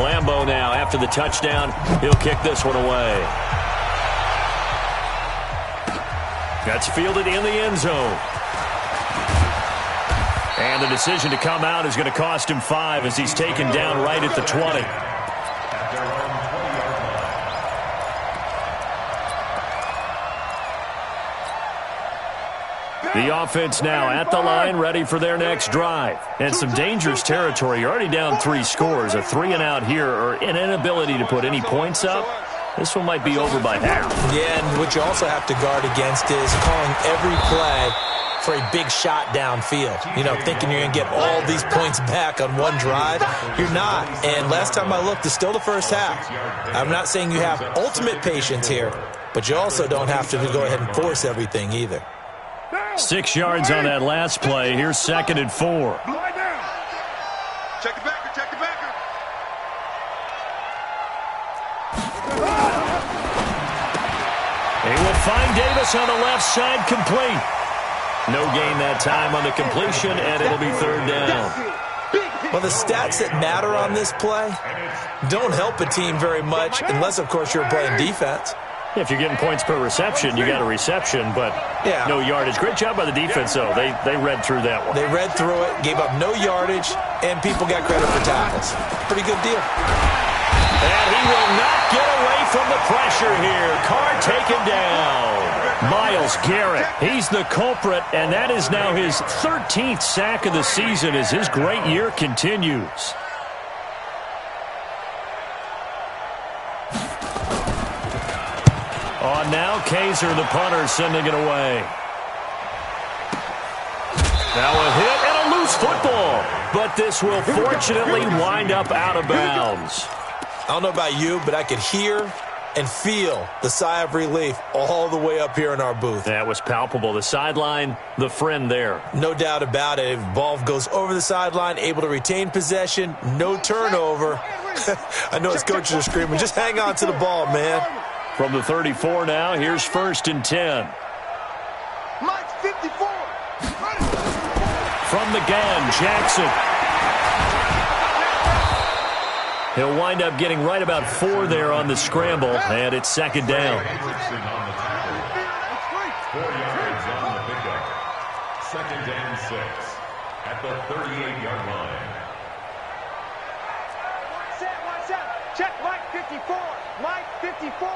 Lambeau now, after the touchdown, he'll kick this one away. That's fielded in the end zone. And the decision to come out is going to cost him 5 as he's taken down right at the 20. The offense now at the line, ready for their next drive. And some dangerous territory. You're already down 3 scores. A 3-and-out here, or an inability to put any points up. This one might be over by half. Yeah, and what you also have to guard against is calling every play for a big shot downfield. You know, thinking you're going to get all these points back on one drive. You're not. And last time I looked, it's still the first half. I'm not saying you have ultimate patience here, but you also don't have to go ahead and force everything either. 6 yards on that last play. Here's 2nd and 4. Check the backer, check the backer. They will find Davis on the left side, complete. No gain that time on the completion, and it'll be 3rd down. Well, the stats that matter on this play don't help a team very much unless, of course, you're playing defense. If you're getting points per reception, you got a reception, but no yardage. Great job by the defense, though. They read through that one. They read through it, gave up no yardage, and people got credit for tackles. Pretty good deal. And he will not get away from the pressure here. Carr taken down. Myles Garrett, he's the culprit, and that is now his 13th sack of the season as his great year continues. On now, Kaiser, the punter, sending it away. Now a hit and a loose football, but this will fortunately wind up out of bounds. I don't know about you, but I could hear and feel the sigh of relief all the way up here in our booth. That was palpable. The sideline, the friend there. No doubt about it. If ball goes over the sideline, able to retain possession, no turnover. I know his coaches are screaming, just hang on to the ball, man. From the 34 now, here's 1st and 10. Mike's 54. From the gun, Jackson. He'll wind up getting right about 4 there on the scramble, and it's 2nd down. 4 yards on the pickup. 2nd and 6 at the 38-yard line. Watch out. Check Mike 54. Mike 54.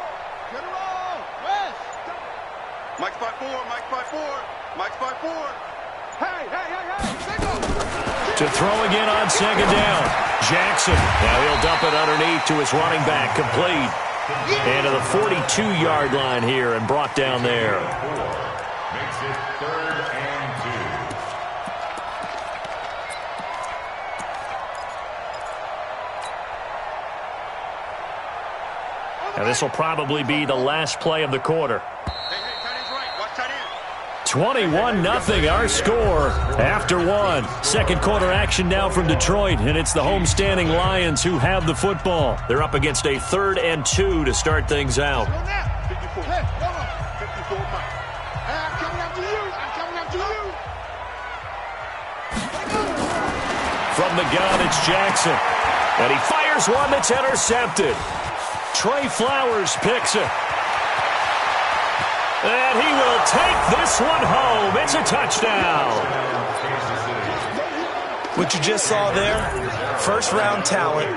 Get it all. West. Mike's by 4. Mike's by 4. Mike's by 4. Hey. To throw again on 2nd down. Jackson. Now he'll dump it underneath to his running back, complete. And to the 42-yard line here and brought down there. Makes it 3rd and 2. Now this will probably be the last play of the quarter. Hey, tight end's right. Watch tight end. 21-0 our score after 1. 2nd quarter action now from Detroit, and it's the homestanding Lions who have the football. They're up against a 3rd and 2 to start things out. 54. Hey, 54 Mike. I'm coming after you. From the gun, it's Jackson. And he fires one that's intercepted. Trey Flowers picks it. And he will take this one home. It's a touchdown. What you just saw there, 1st-round talent,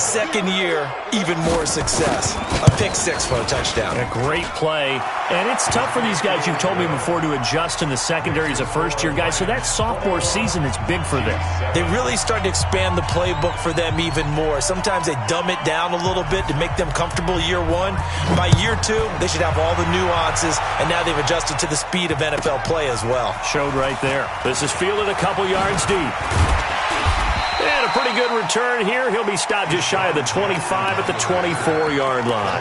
2nd year, even more success. A pick 6 for a touchdown. A great play. And it's tough for these guys, you've told me before, to adjust in the secondary as a first-year guy. So that sophomore season is big for them. They really started to expand the playbook for them even more. Sometimes they dumb it down a little bit to make them comfortable year 1. By year 2, they should have all the nuances, and now they've adjusted to the speed of NFL play as well. Showed right there. This is fielded a couple yards deep. And a pretty good return here. He'll be stopped just shy of the 25 at the 24-yard line.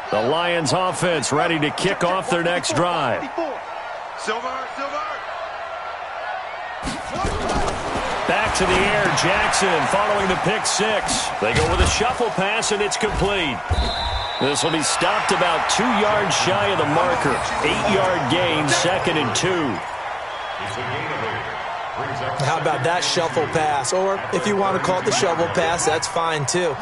The Lions offense ready to kick off their next drive. Silver. Back to the air, Jackson following the pick 6. They go with a shuffle pass, and it's complete. This will be stopped about 2 yards shy of the marker. 8-yard gain, 2nd and 2. How about that shuffle pass? Or if you want to call it the shovel pass, that's fine too.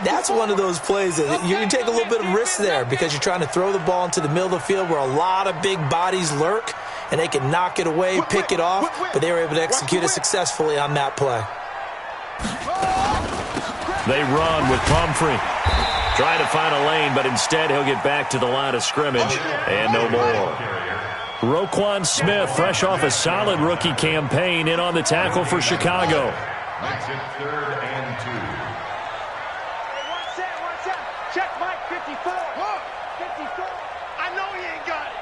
That's one of those plays that you can take a little bit of risk there because you're trying to throw the ball into the middle of the field where a lot of big bodies lurk, and they can knock it away, pick it off, but they were able to execute it successfully on that play. They run with Pumphrey. Trying to find a lane, but instead he'll get back to the line of scrimmage, and no more. Roquan Smith, fresh off a solid rookie campaign, in on the tackle for Chicago. Makes it 3rd and 2. One set. Check Mike 54. 54. I know he ain't got it.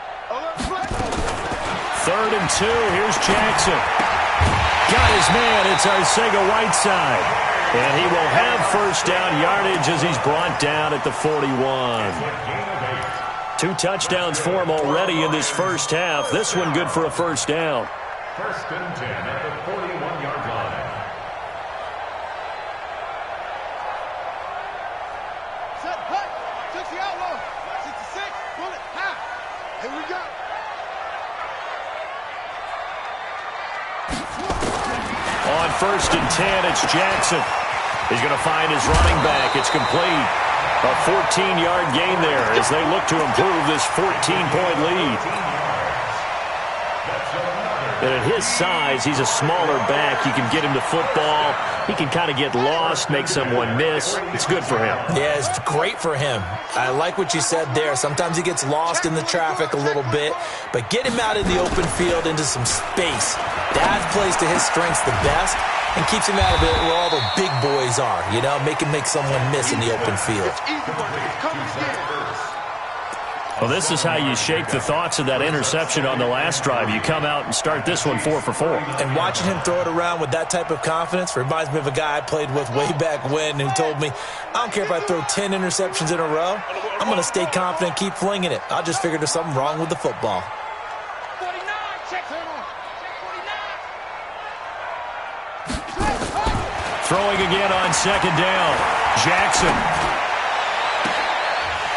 3rd and 2. Here's Jackson. Got his man. It's Arcega-Whiteside. And he will have first down yardage as he's brought down at the 41. 2 touchdowns for him already in this first half. This one good for a first down. 1st and 10 at the 41-yard line. Set, hut, 60 outlaw, 66, bullet, half. Here we go. On 1st and 10, it's Jackson. He's going to find his running back. It's complete. A 14-yard gain there as they look to improve this 14-point lead. And at his size, he's a smaller back. You can get him to football. He can kind of get lost, make someone miss. It's good for him. Yeah, it's great for him. I like what you said there. Sometimes he gets lost in the traffic a little bit, but get him out in the open field into some space. That plays to his strengths the best and keeps him out of it where all the big boys are, you know, make someone miss in the open field. Well, this is how you shake the thoughts of that interception on the last drive. You come out and start this one 4 for 4. And watching him throw it around with that type of confidence reminds me of a guy I played with way back when who told me, I don't care if I throw 10 interceptions in a row, I'm going to stay confident, keep flinging it. I just figured there's something wrong with the football. 49, check him on. Throwing again on 2nd down. Jackson.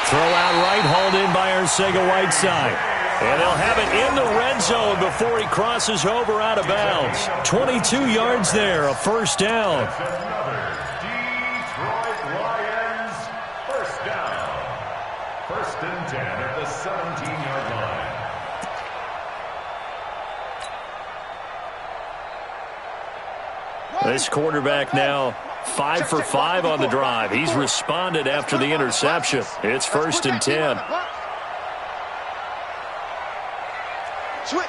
Throw out right, hauled in by Arcega-Whiteside. And they'll have it in the red zone before he crosses over out of bounds. 22 yards there, a first down. That's another Detroit Lions first down. 1st and 10 at the 17-yard line. This quarterback now 5 for 5 on the drive. He's responded after the interception. It's 1st and 10. Switch.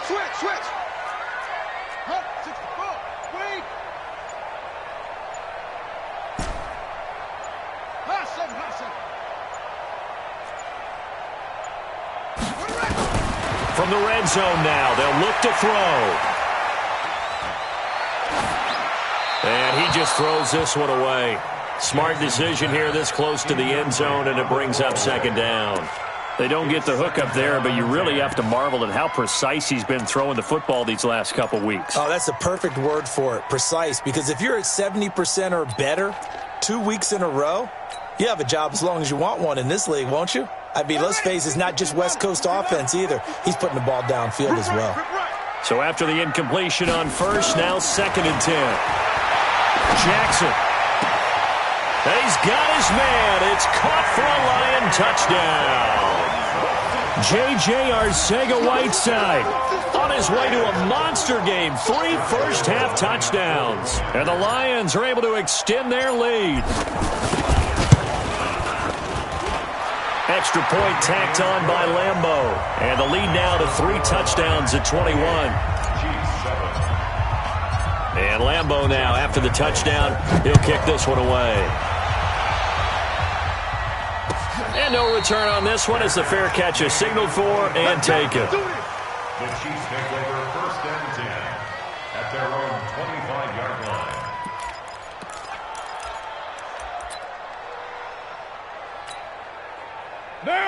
Huh, 64, wait. High seven. From the red zone now, they'll look to throw. And he just throws this one away. Smart decision here this close to the end zone, and it brings up 2nd down. They don't get the hook up there, but you really have to marvel at how precise he's been throwing the football these last couple weeks. Oh, that's the perfect word for it, precise, because if you're at 70% or better 2 weeks in a row, you have a job as long as you want one in this league, won't you? I mean, let's face it, it's not just West Coast offense either. He's putting the ball downfield as well. So after the incompletion on 1st, now 2nd and 10. Jackson. He's got his man. It's caught for a Lion touchdown. J.J. Arcega-Whiteside on his way to a monster game. 3 first-half touchdowns. And the Lions are able to extend their lead. Extra point tacked on by Lambeau. And the lead now to 3 touchdowns at 21. And Lambeau now, after the touchdown, he'll kick this one away. And no return on this one as the fair catch is signaled for and taken. The Chiefs take over 1st and 10 at their own 25-yard line.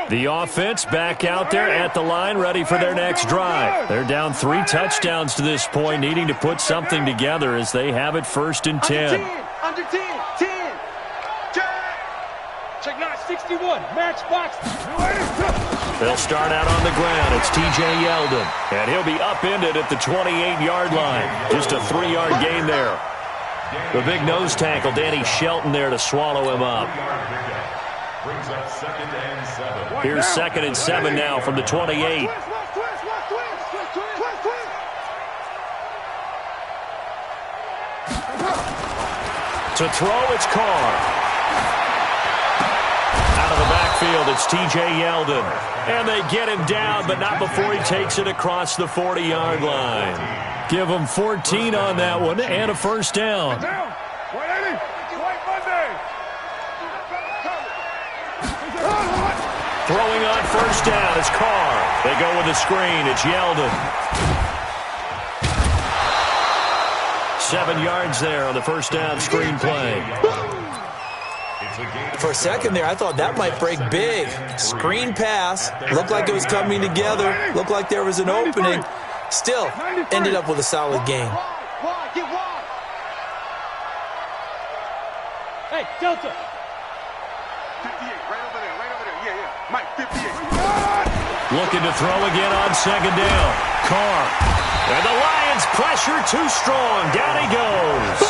The offense back out there at the line, ready for their next drive. They're down 3 touchdowns to this point, needing to put something together as they have it 1st and 10. Under 10, 10. Check. Check 961. Match box. They'll start out on the ground. It's T.J. Yeldon, and he'll be upended at the 28-yard line. Just a 3-yard gain there. The big nose tackle, Danny Shelton, there to swallow him up. Brings up 2nd and 7. Here's 2nd and 7 now from the 28. To throw, it's Carr. Out of the backfield, it's T.J. Yeldon. And they get him down, but not before he takes it across the 40-yard line. Give him 14 on that one and a first down. Throwing on first down, it's Carr. They go with the screen, it's Yeldon. 7 yards there on the first down screen play. For a second there, I thought that might break big. Screen pass. Looked like it was coming together. Looked like there was an opening. Still, ended up with a solid game. Hey, Delta. 58, right over there. Yeah. Mike, 58. Looking to throw again on second down. Carr. And the Lions pressure too strong. Down he goes.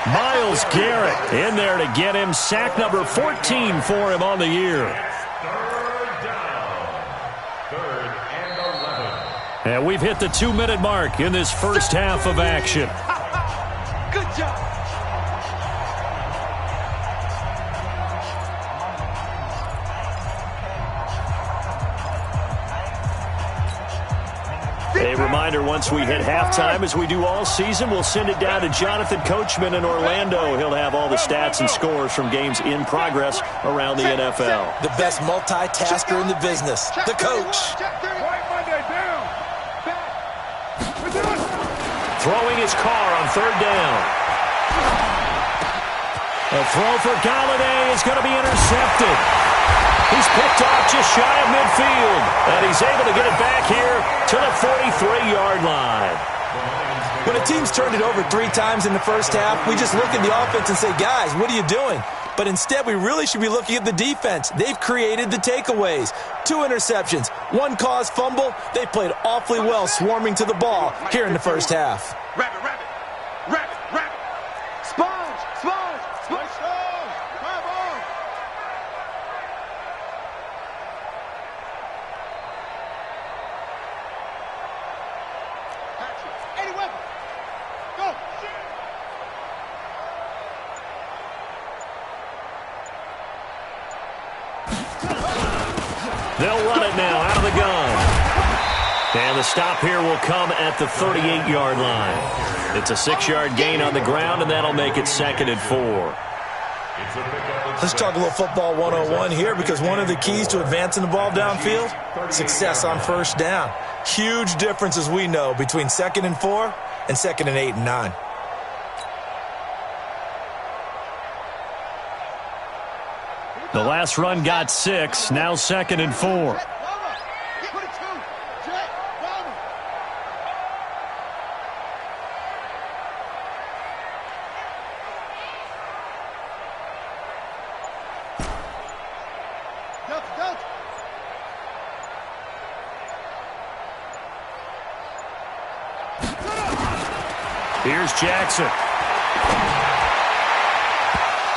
Myles Garrett in there to get him. Sack number 14 for him on the year. 3rd down. 3rd and 11. And we've hit the 2-minute mark in this first half of action. Good job. A reminder, once we hit halftime, as we do all season, we'll send it down to Jonathan Coachman in Orlando. He'll have all the stats and scores from games in progress around the NFL. The best multitasker in the business, the coach. Throwing his Carr on 3rd down. A throw for Galladay is going to be intercepted. He's picked off just shy of midfield, and he's able to get it back here to the 43-yard line. When a team's turned it over 3 times in the first half, we just look at the offense and say, guys, what are you doing? But instead, we really should be looking at the defense. They've created the takeaways. 2 interceptions, 1 caused fumble. They played awfully well swarming to the ball here in the first half. Rabbit. Sponge. Any weapon. Go. They'll run it now out of the gun. And the stop here will come at the 38-yard line. It's a 6-yard gain on the ground, and that'll make it 2nd and 4. Let's talk a little football 101 here, because one of the keys to advancing the ball downfield, success on first down. Huge difference, as we know, between 2nd and 4 and 2nd and 8 and 9. The last run got 6, now 2nd and 4. Here's Jackson.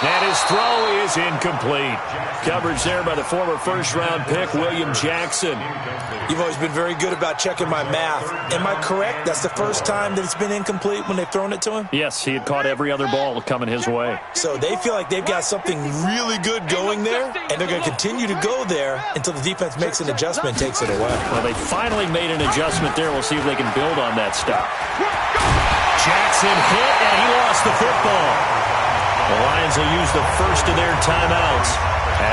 And his throw is incomplete. Coverage there by the former first-round pick, William Jackson. You've always been very good about checking my math. Am I correct? That's the first time that it's been incomplete when they've thrown it to him? Yes, he had caught every other ball coming his way. So they feel like they've got something really good going there, and they're going to continue to go there until the defense makes an adjustment and takes it away. Well, they finally made an adjustment there. We'll see if they can build on that stop. Jackson hit, and he lost the football. The Lions will use the first of their timeouts,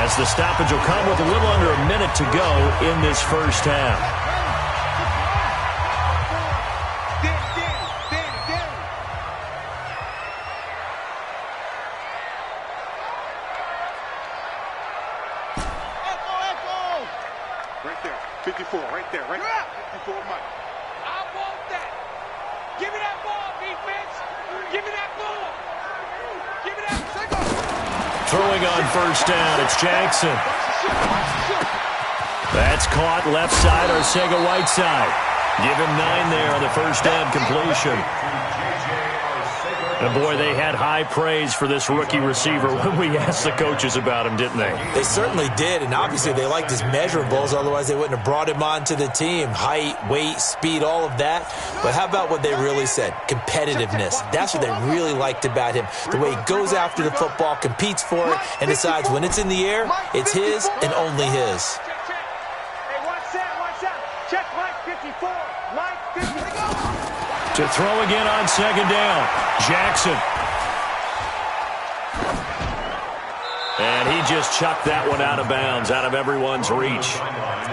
as the stoppage will come with a little under a minute to go in this first half. Right there. 54, right there. 54, Mike. I want that. Give me that ball, defense. Give me that ball. Give me that. Throwing on first down, it's Jackson. That's caught left side, Arcega-Whiteside. Give him 9 there on the first down completion. And boy, they had high praise for this rookie receiver when we asked the coaches about him, didn't they? They certainly did, and obviously they liked his measurables, otherwise they wouldn't have brought him onto the team. Height, weight, speed, all of that. But how about what they really said? Competitiveness. That's what they really liked about him. The way he goes after the football, competes for it, and decides when it's in the air, it's his and only his. Hey, watch that. Check Mike 54. Mike 54. To throw again on second down, Jackson. And he just chucked that one out of bounds, out of everyone's reach.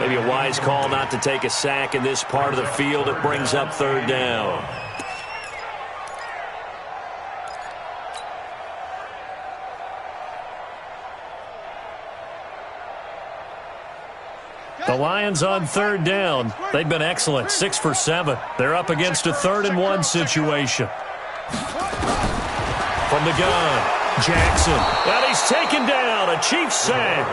Maybe a wise call not to take a sack in this part of the field. It brings up third down. The Lions on third down. They've been excellent, 6 for 7. They're up against a 3rd-and-1 situation. From the gun, Jackson. And he's taken down, a Chiefs sack.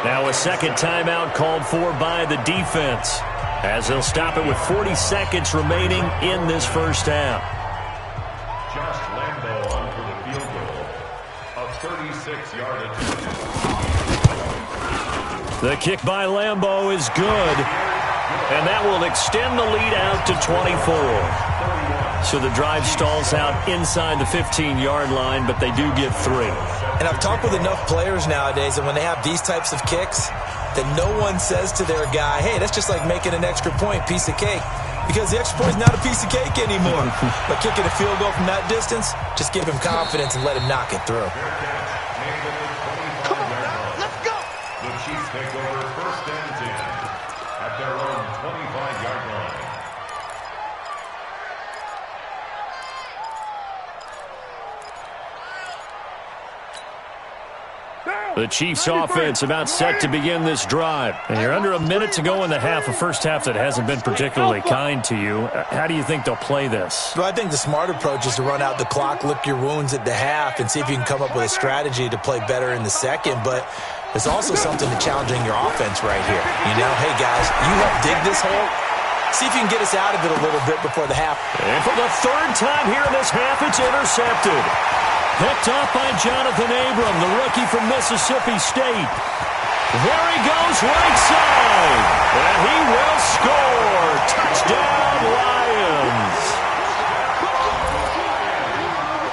Now a second timeout called for by the defense, as they'll stop it with 40 seconds remaining in this first half. Josh Lambo on for the field goal. A 36-yard attempt. The kick by Lambo is good, and that will extend the lead out to 24. So the drive stalls out inside the 15-yard line, but they do get 3. And I've talked with enough players nowadays, and when they have these types of kicks, that no one says to their guy, hey, that's just like making an extra point, piece of cake. Because the extra point is not a piece of cake anymore. But kicking a field goal from that distance, just give him confidence and let him knock it through. Take over first and 10 at their own 25-yard line. The Chiefs offense about set to begin this drive. And you're under a minute to go in the half, a first half that hasn't been particularly kind to you. How do you think they'll play this? Well, I think the smart approach is to run out the clock, lick your wounds at the half, and see if you can come up with a strategy to play better in the second. But there's also something to challenging your offense right here. You know, hey, guys, you help dig this hole. See if you can get us out of it a little bit before the half. And for the 3rd time here in this half, it's intercepted. Picked off by Jonathan Abram, the rookie from Mississippi State. There he goes, right side. And he will score. Touchdown, Lions.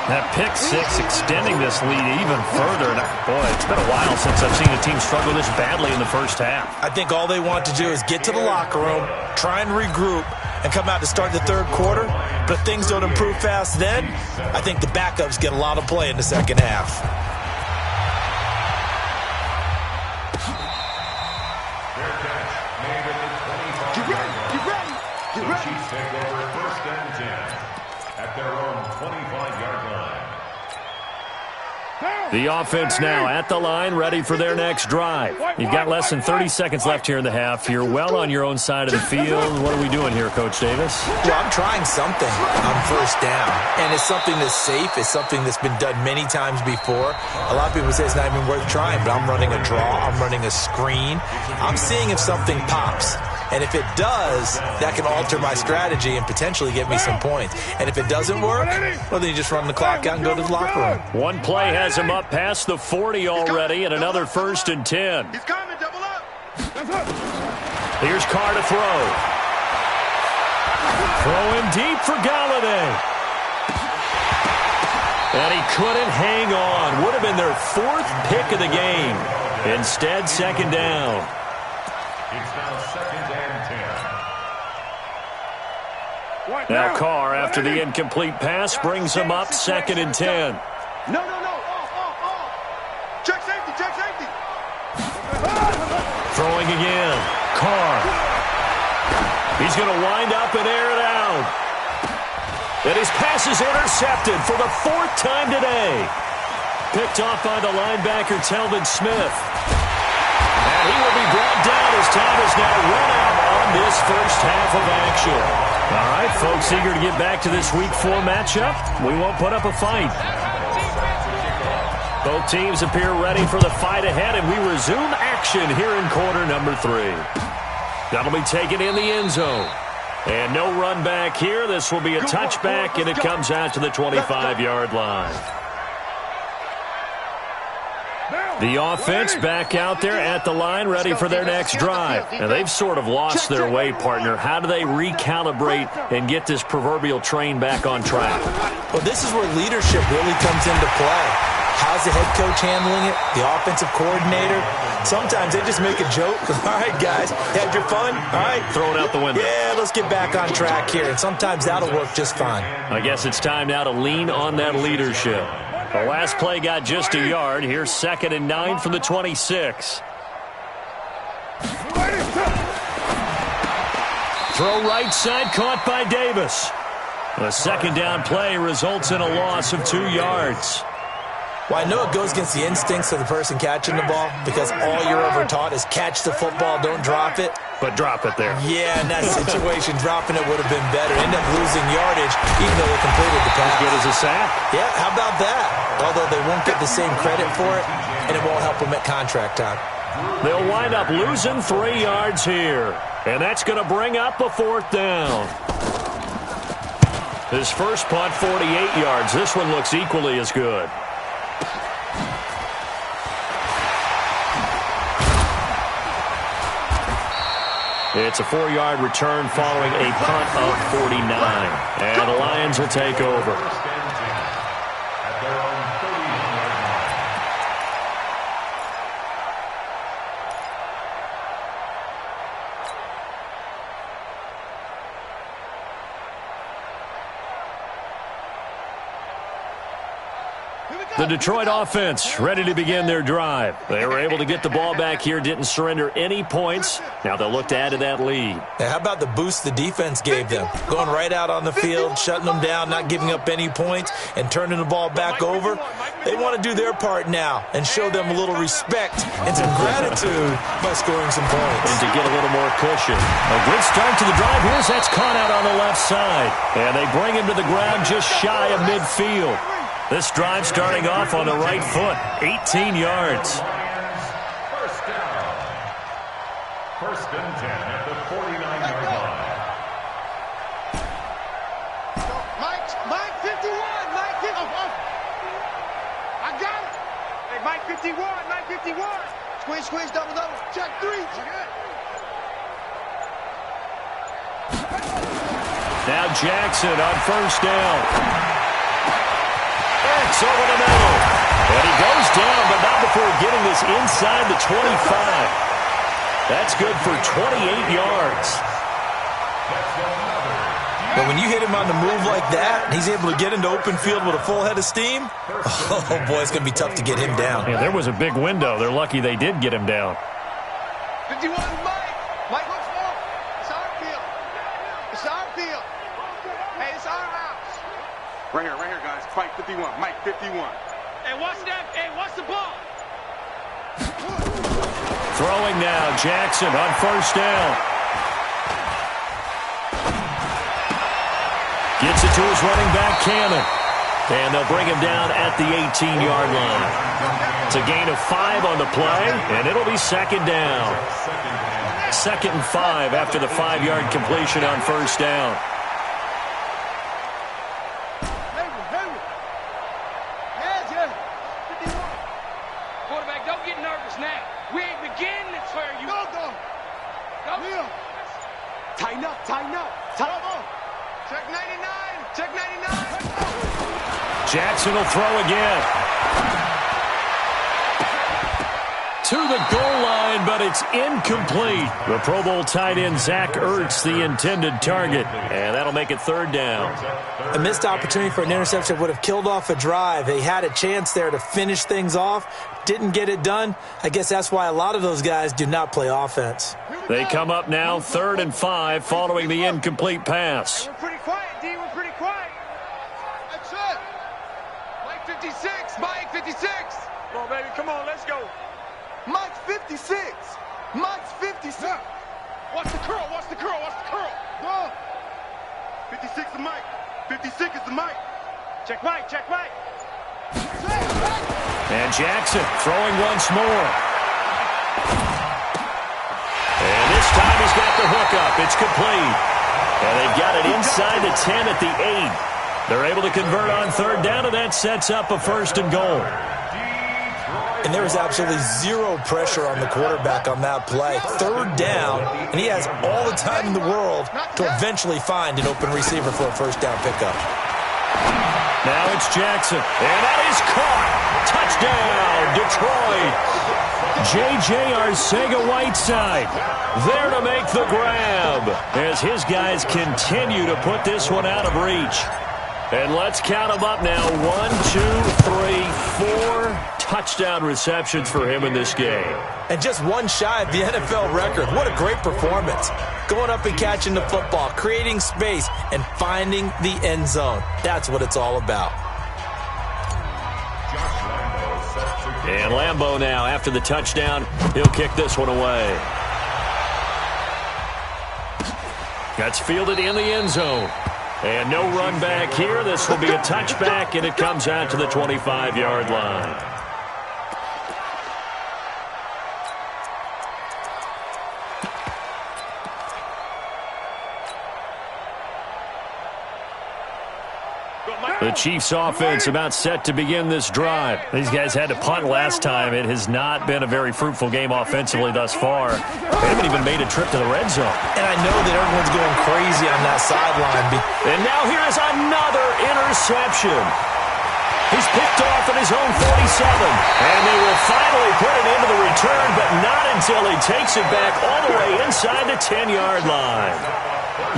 That pick 6 extending this lead even further. And boy, it's been a while since I've seen a team struggle this badly in the first half. I think all they want to do is get to the locker room, try and regroup, and come out to start the third quarter. But if things don't improve fast then, I think the backups get a lot of play in the second half. Fair catch made at the 25-yard line. The Chiefs take over first and 10 at their own 25-yard line. The offense now at the line, ready for their next drive. You've got less than 30 seconds left here in the half. You're well on your own side of the field. What are we doing here, Coach Davis? Well, I'm trying something on first down, and it's something that's safe. It's something that's been done many times before. A lot of people say it's not even worth trying, but I'm running a draw. I'm running a screen. I'm seeing if something pops. And if it does, that can alter my strategy and potentially get me some points. And if it doesn't work, well, then you just run the clock out and go to the locker room. One play has him up past the 40 already, and another first and 10. He's coming, double up. Here's Carr to throw. Throw him deep for Galladay. And he couldn't hang on. Would have been their 4th pick of the game. Instead, second down. It's now second and 10. Now Carr, after the incomplete pass, brings him up second and 10. No. Check safety. Throwing again. Carr. He's going to wind up and air it out. And his pass is intercepted for the 4th time today. Picked off by the linebacker, Telvin Smith. And he will be brought down as time is now run out on this first half of action. All right, folks, eager to get back to this Week 4 matchup. We won't put up a fight. Both teams appear ready for the fight ahead, and we resume action here in quarter number 3. That'll be taken in the end zone. And no run back here. This will be a touchback, and it comes out to the 25-yard line. The offense back out there at the line, ready for their next drive. And they've sort of lost their way, partner. How do they recalibrate and get this proverbial train back on track? Well, this is where leadership really comes into play. How's the head coach handling it? The offensive coordinator? Sometimes they just make a joke. All right, guys, had your fun? All right. Throw it out the window. Yeah, let's get back on track here. And sometimes that'll work just fine. I guess it's time now to lean on that leadership. The last play got just a yard. Here's 2nd and 9 from the 26. Throw right side, caught by Davis. The second down play results in a loss of 2 yards. Well, I know it goes against the instincts of the person catching the ball because all you're ever taught is catch the football, don't drop it. But drop it there. Yeah, in that situation, dropping it would have been better. End up losing yardage, even though they completed the pass. As good as a sack. Yeah, how about that? Although they won't get the same credit for it, and it won't help them at contract time. They'll wind up losing 3 yards here. And that's going to bring up a 4th down. His first punt, 48 yards. This one looks equally as good. It's a 4-yard return following a punt of 49. And the Lions will take over. The Detroit offense ready to begin their drive. They were able to get the ball back here, didn't surrender any points. Now they'll look to add to that lead. Now, how about the boost the defense gave them? Going right out on the field, shutting them down, not giving up any points, and turning the ball back over. They want to do their part now and show them a little respect and some gratitude by scoring some points. And to get a little more cushion. A good start to the drive. Here's that's caught out on the left side. And they bring him to the ground just shy of midfield. This drive starting off on the right foot, 18 yards. First down. 1st and 10 at the 49-yard line. Mike 51, Mike 51. I got it. Hey, Mike 51. Squish, double. Check 3. Now Jackson on 1st down. Over the middle. And he goes down, but not before getting this inside the 25. That's good for 28 yards. But when you hit him on the move like that, and he's able to get into open field with a full head of steam, oh, boy, it's going to be tough to get him down. Yeah, there was a big window. They're lucky they did get him down. 51, Mike looks for. It's our field. Hey, it's our house. Right here, guys. Fight 51. Mike 51. Hey, watch that. Hey, watch the ball. Throwing now, Jackson on 1st down. Gets it to his running back, Cannon. And they'll bring him down at the 18-yard line. It's a gain of 5 on the play, and it'll be 2nd down. 2nd and 5 after the 5-yard completion on 1st down. Tighten up. Check 99. Jackson will throw again. To the goal line, but it's incomplete. The Pro Bowl tight end Zach Ertz, the intended target. And that'll make it 3rd down. A missed opportunity for an interception would have killed off a drive. They had a chance there to finish things off. Didn't get it done. I guess that's why a lot of those guys do not play offense. They come up now 3rd and 5 following the incomplete pass. We're pretty quiet, D. We're pretty quiet. That's it. Mike 56. Mike 56. Come on, baby. Come on. Let's go. Mike 56. Mike's 56. Watch the curl. Go. 56 is Mike. 56 is the Mike. Check Mike. Check. And Jackson throwing once more. And this time he's got the hookup. It's complete. And they've got it inside the 10 at the 8. They're able to convert on third down, and that sets up a first and goal. And there was absolutely zero pressure on the quarterback on that play. Third down, and he has all the time in the world to eventually find an open receiver for a first down pickup. Now it's Jackson, and that is caught. Touchdown, Detroit. J.J. Arcega-Whiteside there to make the grab as his guys continue to put this one out of reach. And let's count them up now. 1, 2, 3, 4 touchdown receptions for him in this game. And just one shy of the NFL record. What a great performance. Going up and catching the football, creating space, and finding the end zone. That's what it's all about. And Lambeau now, after the touchdown, he'll kick this one away. That's fielded in the end zone. And no run back here. This will be a touchback, and it comes out to the 25-yard line. The Chiefs' offense about set to begin this drive. These guys had to punt last time. It has not been a very fruitful game offensively thus far. They haven't even made a trip to the red zone. And I know that everyone's going crazy on that sideline. And now here is another interception. He's picked off at his own 47. And they will finally put it into the return, but not until he takes it back all the way inside the 10-yard line.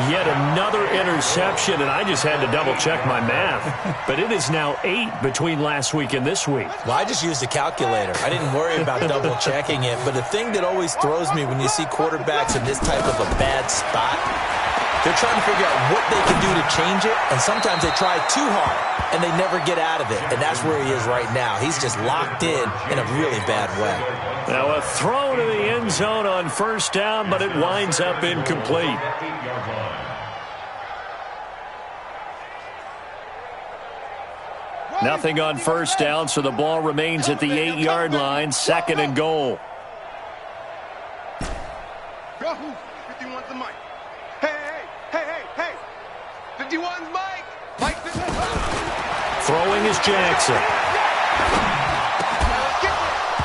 Yet another interception, and I just had to double-check my math. But it is now 8 between last week and this week. Well, I just used a calculator. I didn't worry about double-checking it. But the thing that always throws me when you see quarterbacks in this type of a bad spot, they're trying to figure out what they can do to change it, and sometimes they try too hard, and they never get out of it. And that's where he is right now. He's just locked in a really bad way. Now a throw to the end zone on first down, but it winds up incomplete. Nothing on first down, so the ball remains at the 8-yard line, second and goal. 51's the mic. Hey. 51's Mike. Mike 51. Throwing is Jackson.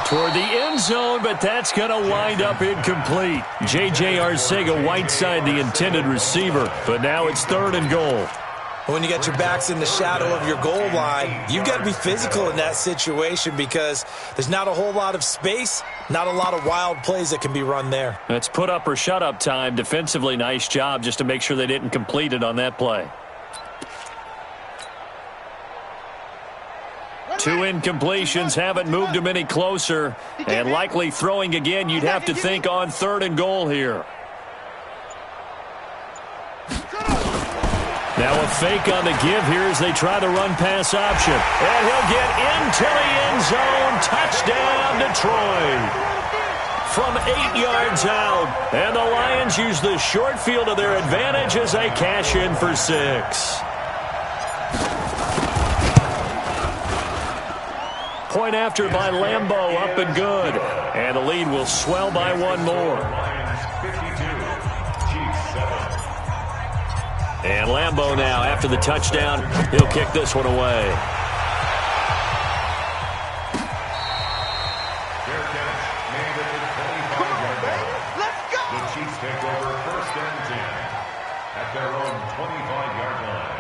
Toward the end zone, but that's going to wind up incomplete. J.J. Arcega-Whiteside, the intended receiver, but now it's third and goal. When you got your backs in the shadow of your goal line, you've got to be physical in that situation because there's not a whole lot of space, not a lot of wild plays that can be run there. That's put up or shut up time. Defensively, nice job just to make sure they didn't complete it on that play. 2 incompletions haven't moved him any closer, and likely throwing again, you'd have to think on third and goal here. Now a fake on the give here as they try the run-pass option. And he'll get into the end zone. Touchdown, Detroit. From 8 yards out. And the Lions use the short field to their advantage as they cash in for 6. Point after by Lambeau, up and good. And the lead will swell by 1 more. And Lambeau now, after the touchdown, he'll kick this one away. Fair catch made at the 25-yard line. Let's go. The Chiefs take over first and 10 at their own 25-yard line.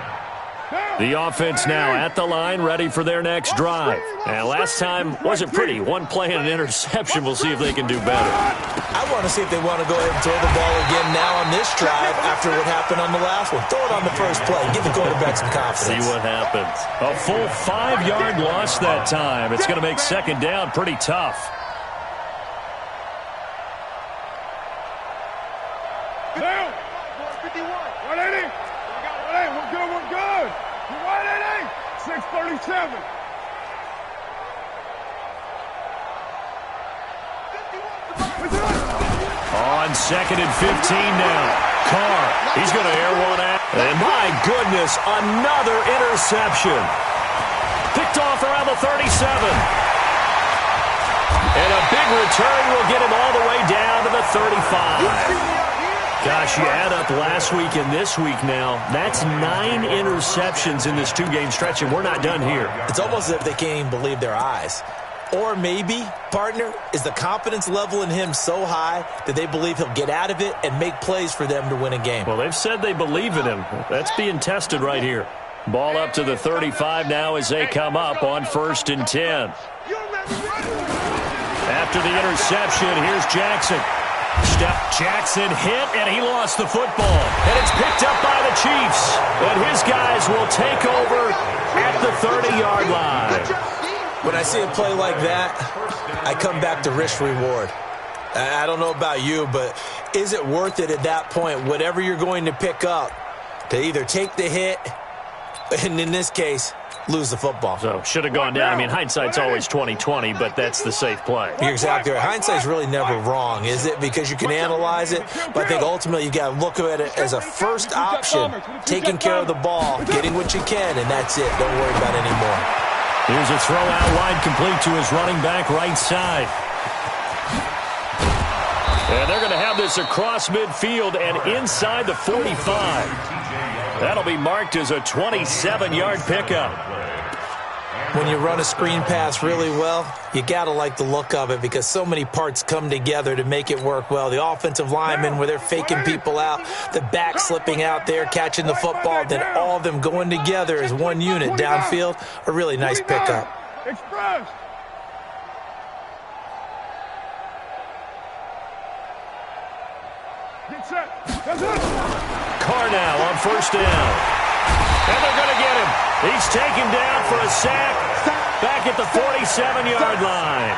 The offense now at the line, ready for their next drive. And last time wasn't pretty. 1 play and an interception. We'll see if they can do better. I want to see if they want to go ahead and throw the ball again now on this drive after what happened on the last one. Throw it on the first play. Give the quarterback some confidence. See what happens. A full 5-yard loss that time. It's going to make second down pretty tough. Down. 51. 180. We're good. We're good. 180. 637. On second and 15 now. Carr, he's going to air one out. And my goodness, another interception. Picked off around the 37. And a big return will get him all the way down to the 35. Gosh, you add up last week and this week now, that's 9 interceptions in this 2-game stretch, and we're not done here. It's almost as if they can't even believe their eyes. Or maybe, partner, is the confidence level in him so high that they believe he'll get out of it and make plays for them to win a game. Well, they've said they believe in him. That's being tested right here. Ball up to the 35 now as they come up on 1st and 10. After the interception, here's Jackson. Jackson hit, and he lost the football. And it's picked up by the Chiefs. And his guys will take over at the 30-yard line. When I see a play like that, I come back to risk-reward. I don't know about you, but is it worth it at that point, whatever you're going to pick up, to either take the hit, and in this case, lose the football? So, should have gone down. I mean, hindsight's always 20/20, but that's the safe play. You're exactly right. Hindsight's really never wrong, is it? Because you can analyze it, but I think ultimately you got to look at it as a first option, taking care of the ball, getting what you can, and that's it. Don't worry about it anymore. Here's a throw out wide, complete to his running back right side. And they're going to have this across midfield and inside the 45. That'll be marked as a 27-yard pickup. When you run a screen pass really well, you got to like the look of it because so many parts come together to make it work well. The offensive linemen, where they're faking people out, the back slipping out there, catching the football, then all of them going together as one unit downfield, a really nice pickup. Express. Get set. Carr now on 1st down. And they're going to get him. He's taken down for a sack back at the 47-yard line.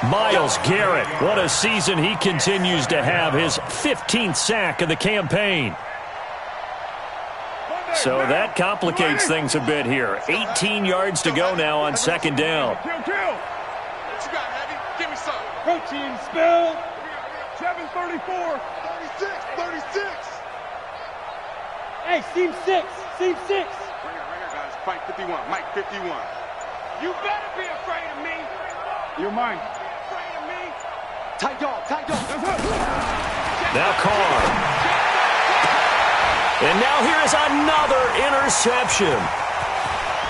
Myles Garrett, what a season he continues to have, his 15th sack of the campaign. So that complicates things a bit here. 18 yards to go now on 2nd down. Kill. What you got, Heavy? Give me some. Protein spill. 734. 36. Hey, seam 6. Right here, guys. Mike 51. Mike 51. You better be afraid of me. You're mine. Afraid of me. Tight dog. Now Carr. And now here is another interception.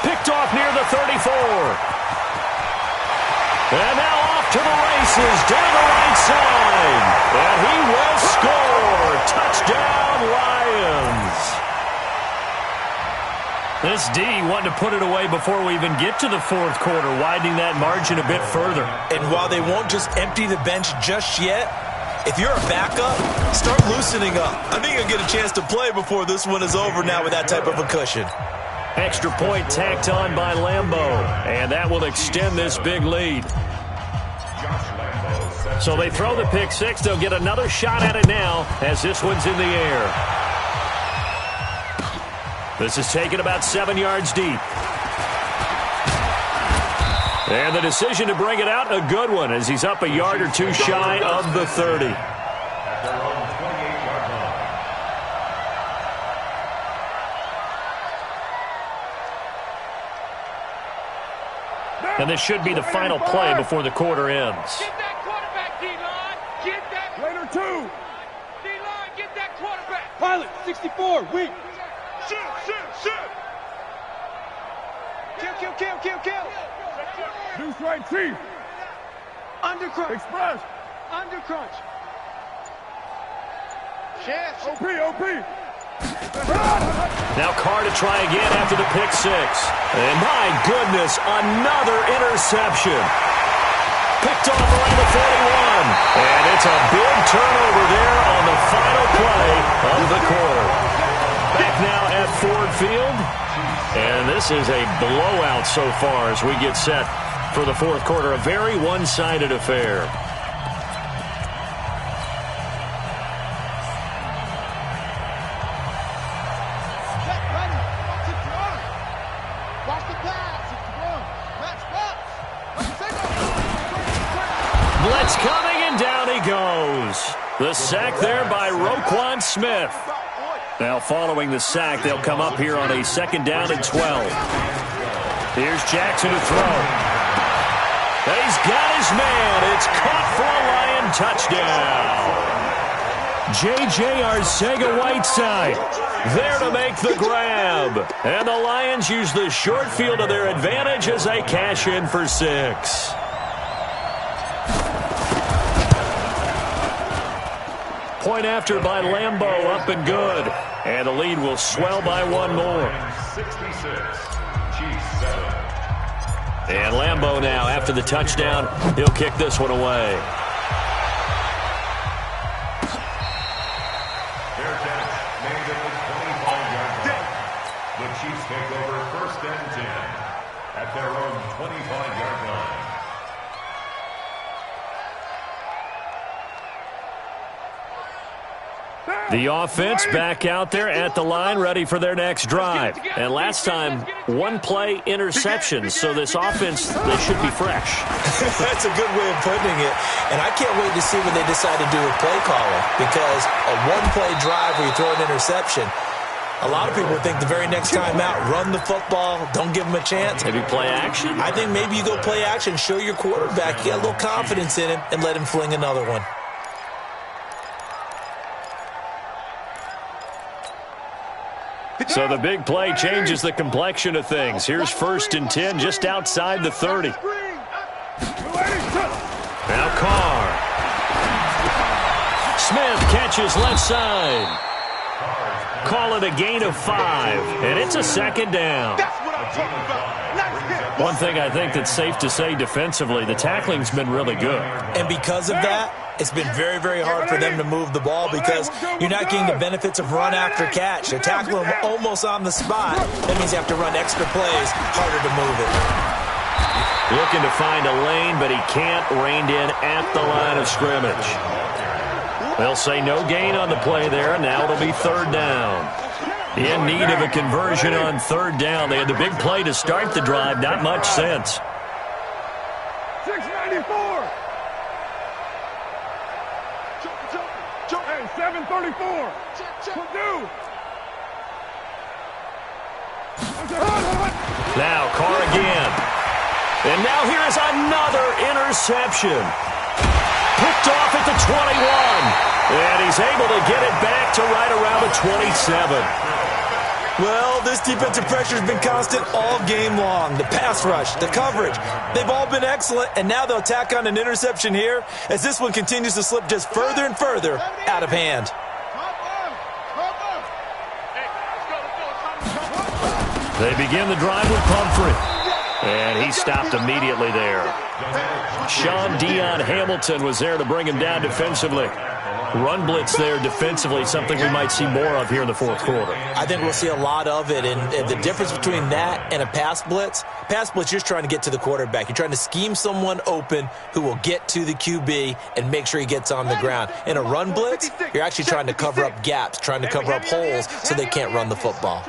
Picked off near the 34. And now off to the races down the right side. And he will score. Touchdown, Lions. This D wanted to put it away before we even get to the 4th quarter, widening that margin a bit further. And while they won't just empty the bench just yet, if you're a backup, start loosening up. I think you'll get a chance to play before this one is over now with that type of a cushion. Extra point tacked on by Lambo, and that will extend this big lead. So they throw the pick 6. They'll get another shot at it now as this one's in the air. This is taken about 7 yards deep. And the decision to bring it out, a good one, as he's up a yard or two shy of the 30. And this should be the final play before the quarter ends. Get that quarterback, D-line. Get that. Later, 2. D-line, get that quarterback. Pilot, 64, weak. Shoot. Kill. Deuce right, Chief. Undercrunch. Express. Undercrunch. OP. Now Carr to try again after the pick 6. And my goodness, another interception. Picked off around the 41. And it's a big turnover there on the final play of the quarter. Back now at Ford Field. And this is a blowout so far as we get set for the 4th quarter. A very one-sided affair. Blitz coming, and down he goes. The sack there by Roquan Smith. Now following the sack, they'll come up here on a 2nd down and 12. Here's Jackson to throw. He's got his man. It's caught for a Lion touchdown. J.J. Arcega-Whiteside there to make the grab. And the Lions use the short field to their advantage as they cash in for 6. Point after by Lambeau, up and good. And the lead will swell by 1 more. 66, Chiefs 7. And Lambeau now, after the touchdown, he'll kick this one away. Their catch made at the 25-yard line. The Chiefs take over 1st and 10 at their own 25-yard line. The offense back out there at the line, ready for their next drive. And last time, 1-play interception, so this offense, they should be fresh. That's a good way of putting it. And I can't wait to see what they decide to do with play calling, because a 1-play drive where you throw an interception, a lot of people think the very next time out, run the football, don't give them a chance. Maybe play action? I think maybe you go play action, show your quarterback, you got a little confidence in him, and let him fling another one. So the big play changes the complexion of things. Here's 1st and 10 just outside the 30. Now Carr. Smith catches left side. Call it a gain of 5, and it's a 2nd down. That's what I'm talking about. Nice hit. One thing I think that's safe to say defensively, the tackling's been really good. And because of that, it's been very, very hard for them to move the ball because you're not getting the benefits of run after catch. They tackle them almost on the spot. That means you have to run extra plays, harder to move it. Looking to find a lane, but he can't, reined in at the line of scrimmage. They'll say no gain on the play there, and now it'll be 3rd down. In need of a conversion on 3rd down. They had the big play to start the drive, not much sense. 694. Hey, 734. Purdue. Now Carr again. And now here's another interception. Picked off at the 21. And he's able to get it back to right around the 27. Well, this defensive pressure has been constant all game long. The pass rush, the coverage, they've all been excellent, and now they'll tack on an interception here as this one continues to slip just further and further out of hand. They begin the drive with Pumphrey. And he stopped immediately there. Sean Dion Hamilton was there to bring him down defensively. Run blitz there defensively, something we might see more of here in the 4th quarter. I think we'll see a lot of it, and the difference between that and a pass blitz, you're just trying to get to the quarterback. You're trying to scheme someone open who will get to the QB and make sure he gets on the ground. In a run blitz, you're actually trying to cover up gaps, trying to cover up holes so they can't run the football.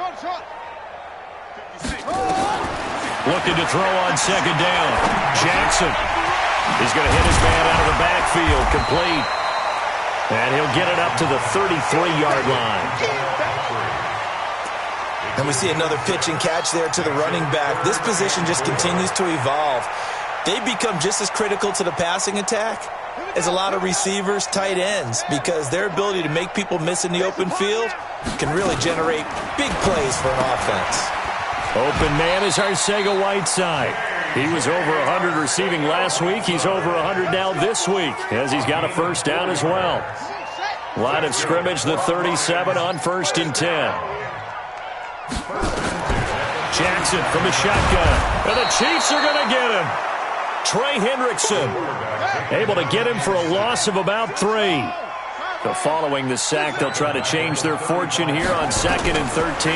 Looking to throw on 2nd down. Jackson is going to hit his man out of the backfield, complete. And he'll get it up to the 33-yard line. And we see another pitch and catch there to the running back. This position just continues to evolve. They become just as critical to the passing attack as a lot of receivers, tight ends, because their ability to make people miss in the open field can really generate big plays for an offense. Open man is Arcega-Whiteside. He was over 100 receiving last week. He's over 100 now this week as he's got a 1st down as well. Line of scrimmage, the 37 on 1st and 10. Jackson from the shotgun. And the Chiefs are going to get him. Trey Hendrickson able to get him for a loss of about 3. So following the sack, they'll try to change their fortune here on 2nd and 13.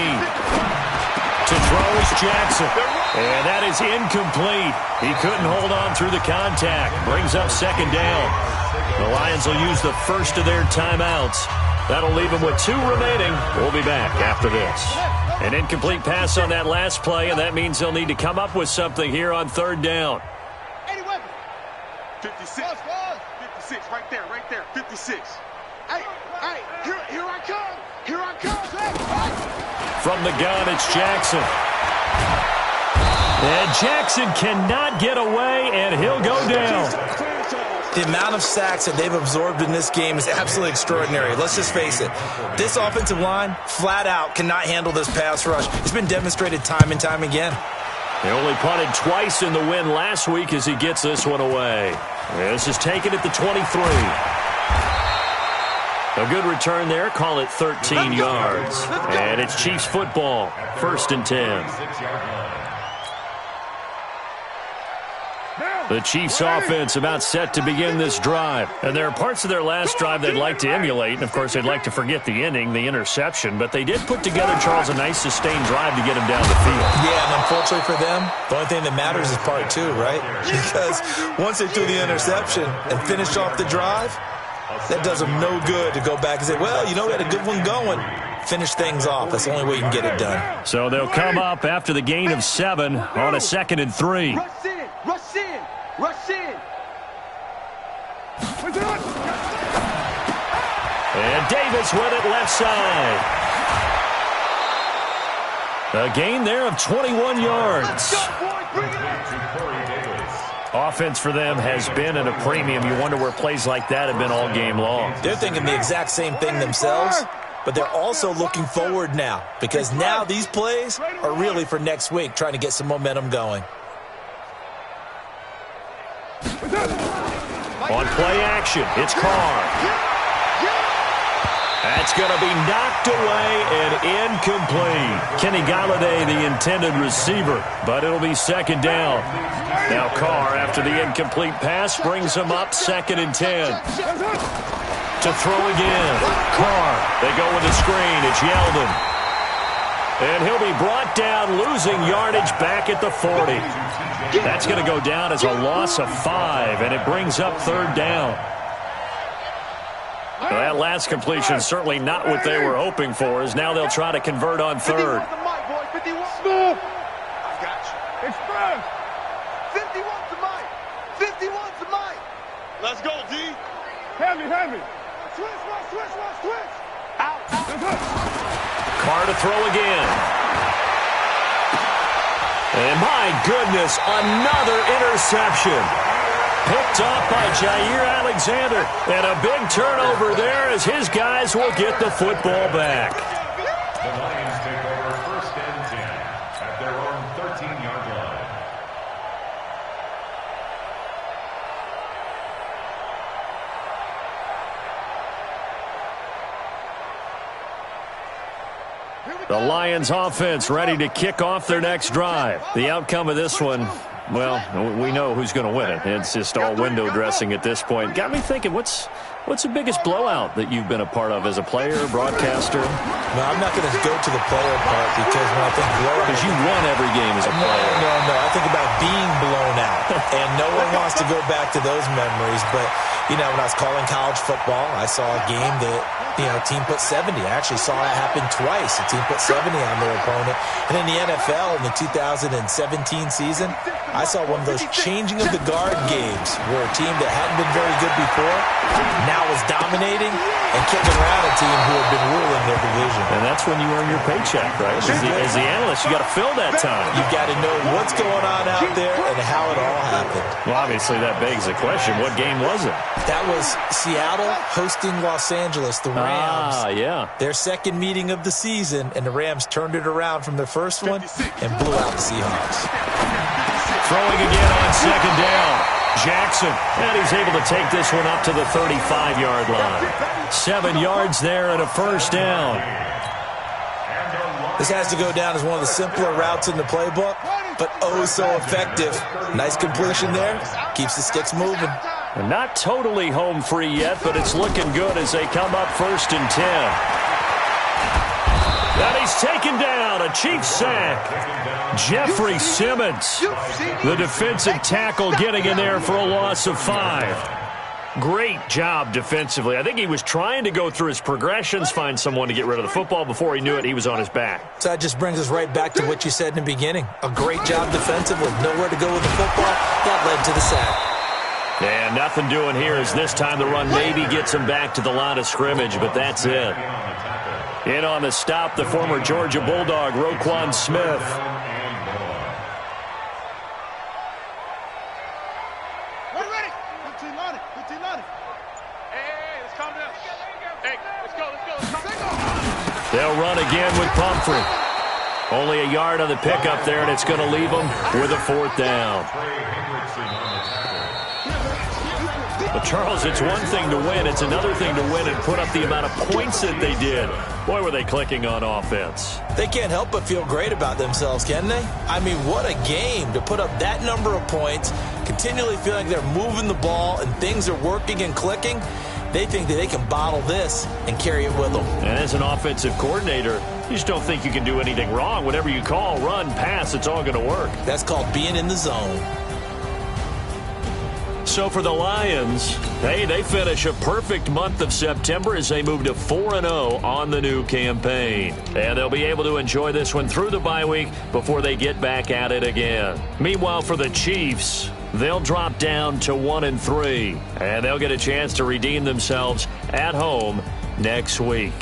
To throw is Jackson. And that is incomplete. He couldn't hold on through the contact. Brings up 2nd down. The Lions will use the first of their timeouts. That'll leave them with 2 remaining. We'll be back after this. An incomplete pass on that last play, and that means they'll need to come up with something here on 3rd down. 56. 56, right there, 56. Hey, here I come. Here I come. From the gun, it's Jackson. And Jackson cannot get away, and he'll go down. The amount of sacks that they've absorbed in this game is absolutely extraordinary. Let's just face it. This offensive line, flat out, cannot handle this pass rush. It's been demonstrated time and time again. They only punted twice in the win last week as he gets this one away. This is taken at the 23. A good return there. Call it 13 yards. And it's Chiefs football. 1st and 10. The Chiefs offense about set to begin this drive. And there are parts of their last drive they'd like to emulate. And, of course, they'd like to forget the ending, the interception. But they did put together, Charles, a nice sustained drive to get him down the field. Yeah, and unfortunately for them, the only thing that matters is part 2, right? Because once they threw the interception and finished off the drive, that does them no good to go back and say, well, you know, we had a good one going. Finish things off. That's the only way you can get it done. So they'll come up after the gain of 7 on a 2nd and 3. Rush in, rush in, rush in. And Davis with it left side. A gain there of 21 yards. Offense for them has been at a premium. You wonder where plays like that have been all game long. They're thinking the exact same thing themselves, but they're also looking forward now because now these plays are really for next week, trying to get some momentum going. On play action, it's Carr. That's going to be knocked away and incomplete. Kenny Galladay, the intended receiver, but it'll be 2nd down. Now Carr, after the incomplete pass, brings him up 2nd and 10. To throw again. Carr, they go with the screen. It's Yeldon. And he'll be brought down, losing yardage back at the 40. That's going to go down as a loss of 5, and it brings up 3rd down. Well, that last completion certainly not what they were hoping for, as now they'll try to convert on 3rd. I got you. Express. 51 to Mike. 51 to Mike. Let's go, D. Heavy. Switch. Out. Carr to throw again. And my goodness, another interception. Picked off by Jair Alexander. And a big turnover there as his guys will get the football back. The Lions take over 1st and 10 at their own 13-yard line. The Lions offense ready to kick off their next drive. The outcome of this one, well, we know who's going to win it. It's just all window dressing at this point. Got me thinking, what's the biggest blowout that you've been a part of as a player, broadcaster? No, I'm not going to go to the player part because when I think blowout... Because you won every game as a player. No. I think about being blown out. And no one wants to go back to those memories. But, you know, when I was calling college football, I saw a game that, you know, a team put 70. I actually saw it happen twice. A team put 70 on their opponent. And in the NFL, in the 2017 season, I saw one of those changing of the guard games where a team that hadn't been very good before now is dominating and kicking around a team who had been ruling their division. And that's when you earn your paycheck, right? As the analyst, you got to fill that time. You've got to know what's going on out there and how it all happened. Well, obviously that begs the question, what game was it? That was Seattle hosting Los Angeles, the Rams. Yeah. Their 2nd meeting of the season, and the Rams turned it around from their first one and blew out the Seahawks. Throwing again on 2nd down. Jackson, and he's able to take this one up to the 35-yard line. 7 yards there and a 1st down. This has to go down as one of the simpler routes in the playbook, but oh so effective. Nice completion there. Keeps the sticks moving. And not totally home free yet, but it's looking good as they come up 1st and 10. And he's taken down. A Chiefs sack. Jeffrey Simmons, the defensive tackle, getting in there for a loss of 5. Great job defensively. I think he was trying to go through his progressions, find someone to get rid of the football. Before he knew it, he was on his back. So that just brings us right back to what you said in the beginning. A great job defensively. Nowhere to go with the football. That led to the sack. And nothing doing here as this time the run maybe gets him back to the line of scrimmage, but that's it. In on the stop, the former Georgia Bulldog, Roquan Smith. They'll run again with Pumphrey. Only a yard on the pickup there, and it's going to leave them with a 4th down. But, Charles, it's one thing to win. It's another thing to win and put up the amount of points that they did. Boy, were they clicking on offense. They can't help but feel great about themselves, can they? I mean, what a game to put up that number of points, continually feeling they're moving the ball and things are working and clicking. They think that they can bottle this and carry it with them. And as an offensive coordinator, you just don't think you can do anything wrong. Whatever you call, run, pass, it's all going to work. That's called being in the zone. So for the Lions, hey, they finish a perfect month of September as they move to 4-0 on the new campaign. And they'll be able to enjoy this one through the bye week before they get back at it again. Meanwhile, for the Chiefs, they'll drop down to 1-3, and they'll get a chance to redeem themselves at home next week.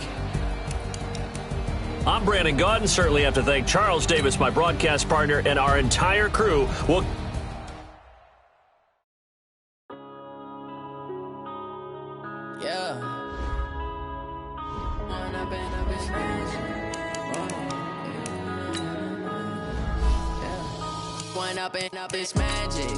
I'm Brandon Gaudin. Certainly have to thank Charles Davis, my broadcast partner, and our entire crew. Up it's magic.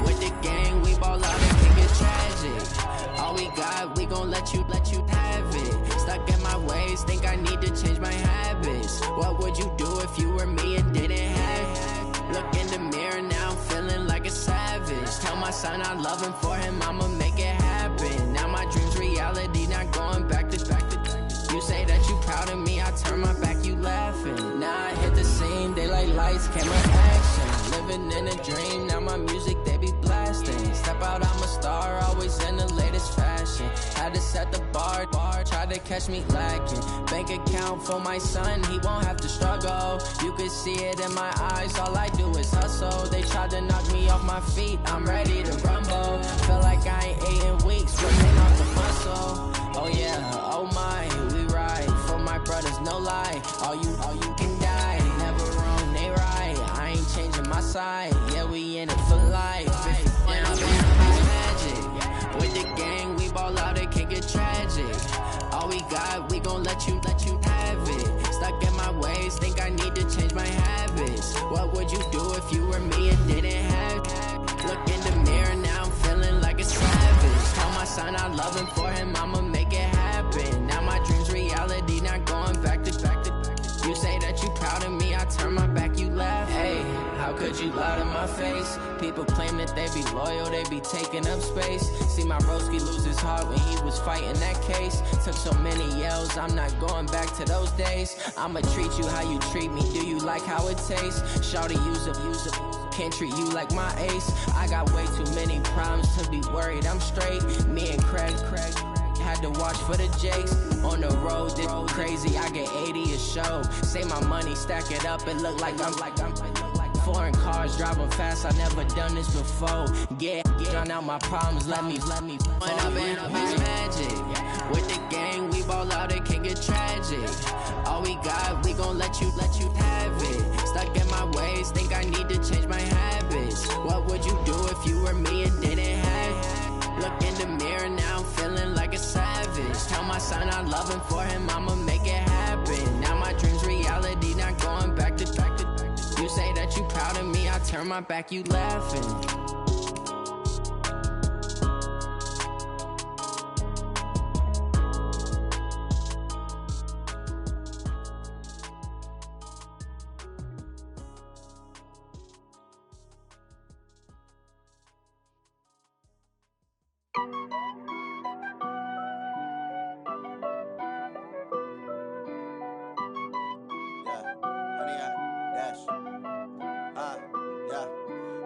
With the gang, we ball out and kick it tragic. All we got, we gon' let you have it. Stuck in my ways, think I need to change my habits. What would you do if you were me and didn't have it? Look in the mirror now, I'm feeling like a savage. Tell my son I love him, for him I'ma make it happen. Now my dream's reality, not going back to. You say that you proud of me, I turn my back, you laughing. Now I hit the scene, daylight lights, camera action. Living in a dream, now my music, they be blasting. Step out, I'm a star, always in the latest fashion. Had to set the bar, try to catch me lacking. Bank account for my son, he won't have to struggle. You could see it in my eyes, all I do is hustle. They tried to knock me off my feet, I'm ready to rumble. Feel like I ain't ate in weeks, working off the muscle. Oh yeah, oh my, we ride for my brothers, no lie. All you can die, never wrong, they right. I ain't changing my side, yeah, we in it for life. When I'm in magic, with the gang, we ball out, it can get tragic. All we got, we gon' let you have it. Stuck in my ways, think I need to change my habits. What would you do if you were me and didn't have it? Look in the mirror, now I'm feeling like a savage. Tell my son I love him, for him I'ma make it happen. Now my dream's reality, not going back to. You say that you proud of me, I turn my back, you laugh. Hey, how could you lie to my face? People claim that they be loyal, they be taking up space. See my broski lose his heart when he was fighting that case. Took so many yells, I'm not going back to those days. I'ma treat you how you treat me, do you like how it tastes? Shawty, use up, can't treat you like my ace. I got way too many problems to be worried, I'm straight. Me and Craig had to watch for the Jakes. On the road, this crazy, I get 80 a show. Say my money, stack it up, it look like I'm foreign cars, driving fast, I never done this before. Yeah, drown out my problems, let me When I'm in it's magic. With the gang, we ball out, it can get tragic. All we got, we gon' let you have it. Stuck in my ways, think I need to change my habits. What would you do if you were me and didn't have it? Look in the mirror, now I'm feeling like a savage. Tell my son I love him, for him I'ma make it happen. Now my dream's reality, not going back to. You say that you proud of me, I turn my back, you laughing.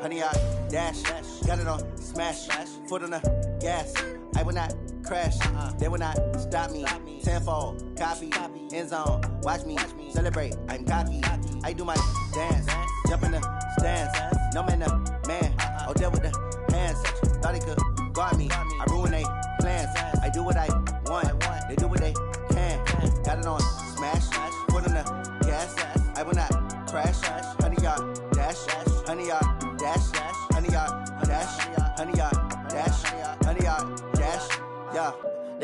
Honey, I dash, got it on smash, foot on the gas. I will not crash, they will not stop me. Tenfold, copy, end zone, watch me celebrate. I'm cocky, I do my dance, jump in the stands. No man, the man, oh, deal with the hands. Thought he could guard me, I ruin they plans. I do what I want, they do what they can. Got it on smash, foot on the gas. I will not crash, honey, y'all dash, honey, y'all dash, honey, y'all dash, honey, y'all dash, honey, y'all dash, yeah.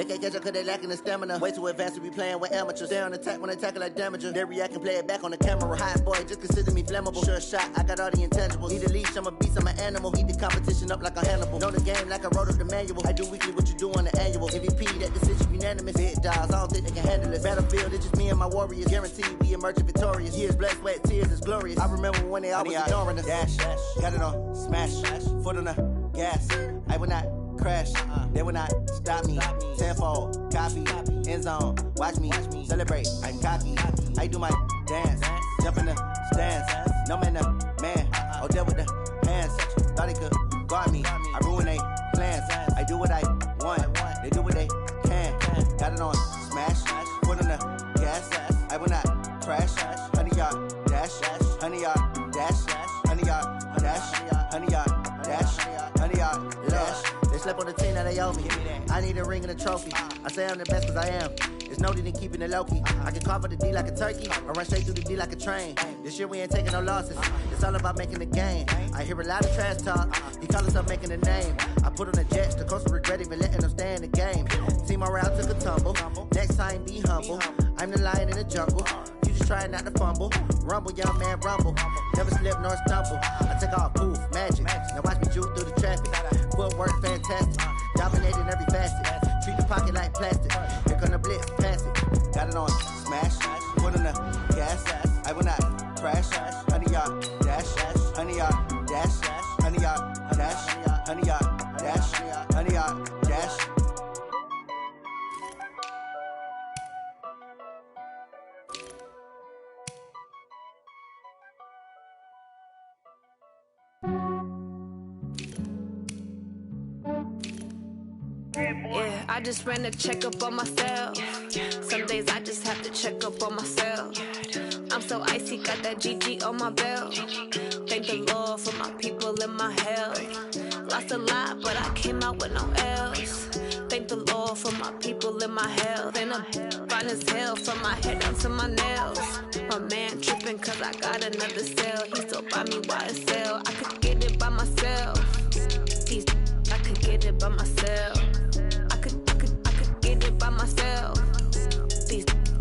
They can't catch up cause they lacking the stamina. Way too advanced to be playing with amateurs. Stay on attack when they tackle like damager. They react and play it back on the camera. Hot boy, just consider me flammable. Sure shot, I got all the intangibles. Need a leash, I'm a beast, I'm an animal. Heat the competition up like a Hannibal. Know the game like I wrote up the manual. I do weekly what you do on the annual. MVP, that decision unanimous. Big dogs, I don't think they can handle it. Battlefield, it's just me and my warriors. Guaranteed we emerging victorious. Years, blood, sweat, tears, it's glorious. I remember when they always ignoring us. Dash, got it on, smash, foot on the gas. I will not crash, they will not stop me. Tenfold, copy, end zone, watch me celebrate. I'm cocky, I do my dance, jump in the stands. No man, the man, oh, there with the hands. Thought he could guard me, I ruin they plans. I do what I want, they do what they can. Got it on, smash, foot on the gas. I will not crash, 100-yard dash, 100-yard dash, 100-yard dash, 100-yard dash, 100-yard dash. They slept on the team that they owe me. I need a ring and a trophy. I say I'm the best cause I am. It's no need in keeping it low-key. I can carve up the D like a turkey or run straight through the D like a train. This year we ain't taking no losses. It's all about making the game. I hear a lot of trash talk. He call us up making a name. I put on the jets. The coach will regret even letting them stay in the game. Team around took a tumble. Next time be humble. I'm the lion in the jungle. You just trying not to fumble. Rumble, young man, rumble. Never slip nor stumble. I take off, poof, magic. Now watch me juke through the traffic. Footwork fantastic. Dominating every facet. Treat the pocket like plastic. Here come the blitz, pass it. Got it on, smash. Foot on the gas. I will not crash. 100-yard dash. 100-yard dash. 100-yard dash. 100-yard dash. 100-yard dash. Yeah, I just ran a checkup on myself. Some days I just have to check up on myself. I'm so icy, got that GG on my belt. Thank the Lord for my people in my health. Lost a lot, but I came out with no L's. Thank the Lord for my people in my health. And I'm fine as hell from my head down to my nails. My man tripping cause I got another cell. He still buy me YSL. I could get it by myself. I could get it by myself. I could get it by myself.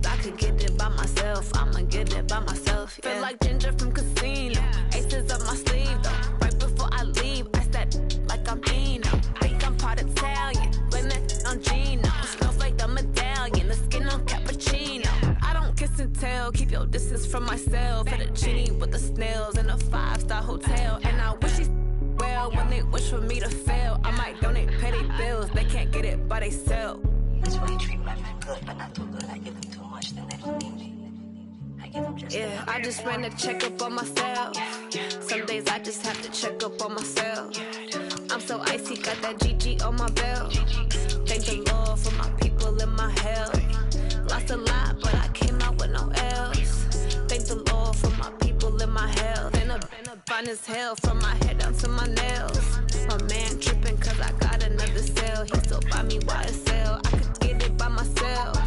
I could get it by myself. I'ma get it by myself. Yeah. Feel like Ginger from Casino. Aces up my sleeve though. Right before I leave, I step like I'm Dino. Think I'm part Italian. Blame that on Gino. Smells like the medallion. The skin on cappuccino. I don't kiss and tell. Keep your distance from myself. Fettuccine with the snails in a 5-star hotel. And I wish he's well when they wish for me to fail. I might donate petty bills. They can't get it by themselves. That's why you treat my men good, but not too good. I give them too much, then they don't need me. I give them just yeah, I just ran a checkup on myself. Some days I just have to check up on myself. I'm so icy, got that GG on my belt. Thank the Lord for my people in my health. Lost a lot, but I came out with no L's. Thank the Lord for my people in my health. Been a fine as hell from my head down to my nails. My man tripping cause I got another cell. He still buy me YSL. I could get it by myself.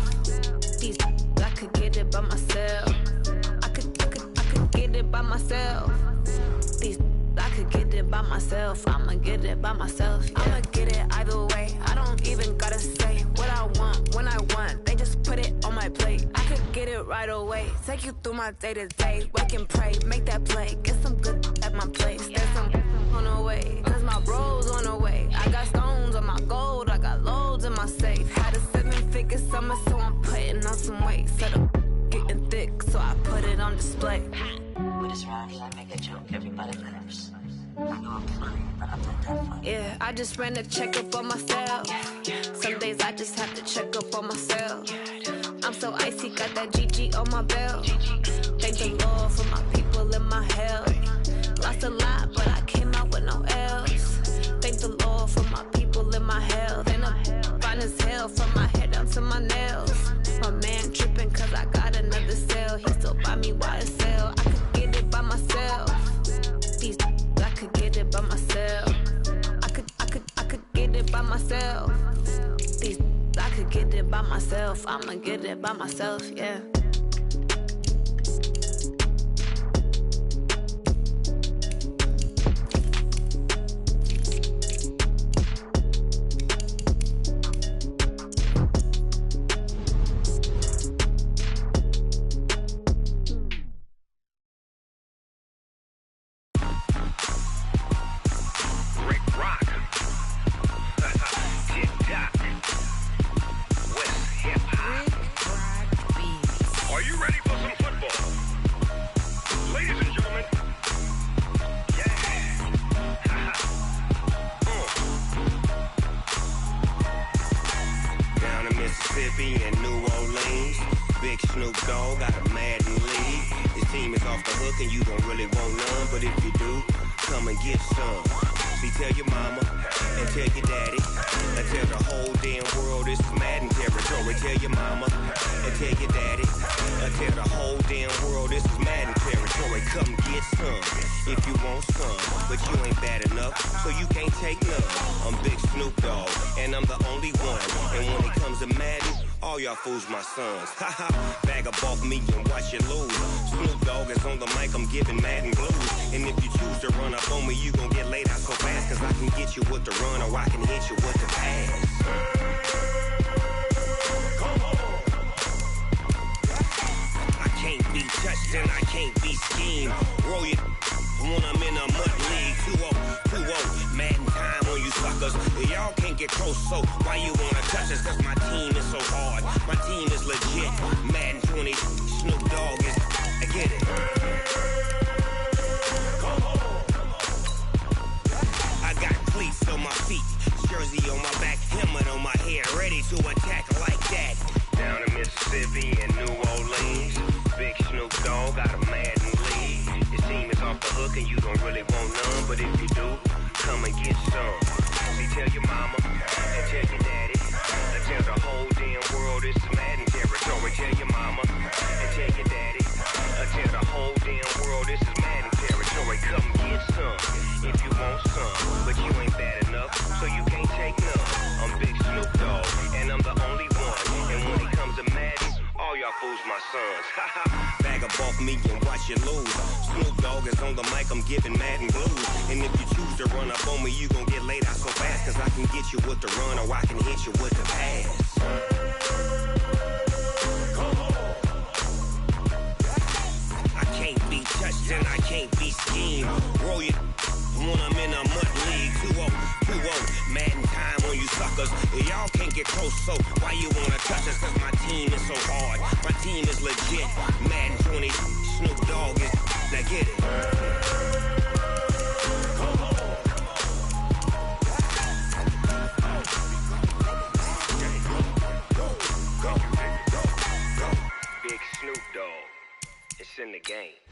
I could get it by myself. I could get it by myself. I could get it by myself. I'ma get it by myself. Yeah. I'ma get it either way. I don't even gotta say what I want when I want. They just put it on my plate. I could get it right away. Take you through my day to day. Wake and pray, make that play. Get some good at my place. There's some on the way. Cause my bro's on the way. I got stones on my gold. I got loads in my safe. Had a 7-figure summer, so I'm putting on some weight. Set up getting thick, so I put it on display. with this round here, I make a joke. Everybody laughs. I know I'm funny, but I'm not that funny. Yeah, I just ran a checkup on myself. Some days I just have to check up on myself. I'm so icy, got that GG on my belt. Thank the Lord for my people in my health. Lost a lot, but I came out with no L's. Thank the Lord for my people in my health. And I'm fine as hell from my head down to my nails. My man tripping cause I got another cell. He still buy me YSL. I could get it by myself. I could get it by myself. I could get it by myself. I could get it by myself. I'ma get it by myself, yeah. Snoop Dogg got a Madden league. His team is off the hook and you don't really want none, but if you do, come and get some. See, tell your mama and tell your daddy and tell the whole damn world this is Madden territory. Tell your mama and tell your daddy and tell the whole damn world this is Madden territory. Come get some if you want some, but you ain't bad enough, so you can't take none. I'm Big Snoop Dogg, and I'm the only one. And when it comes to Madden, all y'all fools my sons. Haha, bag up off me and watch you lose. Snoop Dogg is on the mic, I'm giving Madden blues. And if you choose to run up on me, you gon' get laid out so fast, cause I can get you with the run or I can hit you with the pass. I can't be touched and I can't be schemed. Roll you when I'm in a mud league. 2-0, Madden time on you suckers. Y'all can't get close, so why you wanna touch us? Cause my team is so hard, my team is legit. Madden 20, Snoop Dogg is, I get it. I got cleats on my feet, jersey on my back, helmet on my head, ready to attack like that. Down in Mississippi and New Orleans, Big Snoop Dogg got a Madden league. His team is off the hook and you don't really want none, but if you do, come and get some. See, tell your mama and tell your daddy and tell the whole damn world this is Madden territory. Tell your mama and tell your daddy and tell the whole damn world this is Madden territory. Come get some if you want some, but you ain't bad enough, so you can't take none. I'm Big Snoop Dogg, and I'm the only one. And when it comes to Madden, all y'all fools my sons. Haha, bag up off me and watch you lose. Snoop Dogg is on the mic, I'm giving Madden blues. And if you choose to run up on me, you gon' get laid out so fast, cause I can get you with the run or I can hit you with the pass. I can't be touched and I can't be schemed. Roll you when I'm in a mud league. 2-0, Madden time on you suckers. Y'all can't get close, so why you wanna touch us? Cause my team is so hard, my team is legit. Madden 20, Snoop Dogg is, now get it. Big Snoop Dogg, it's in the game.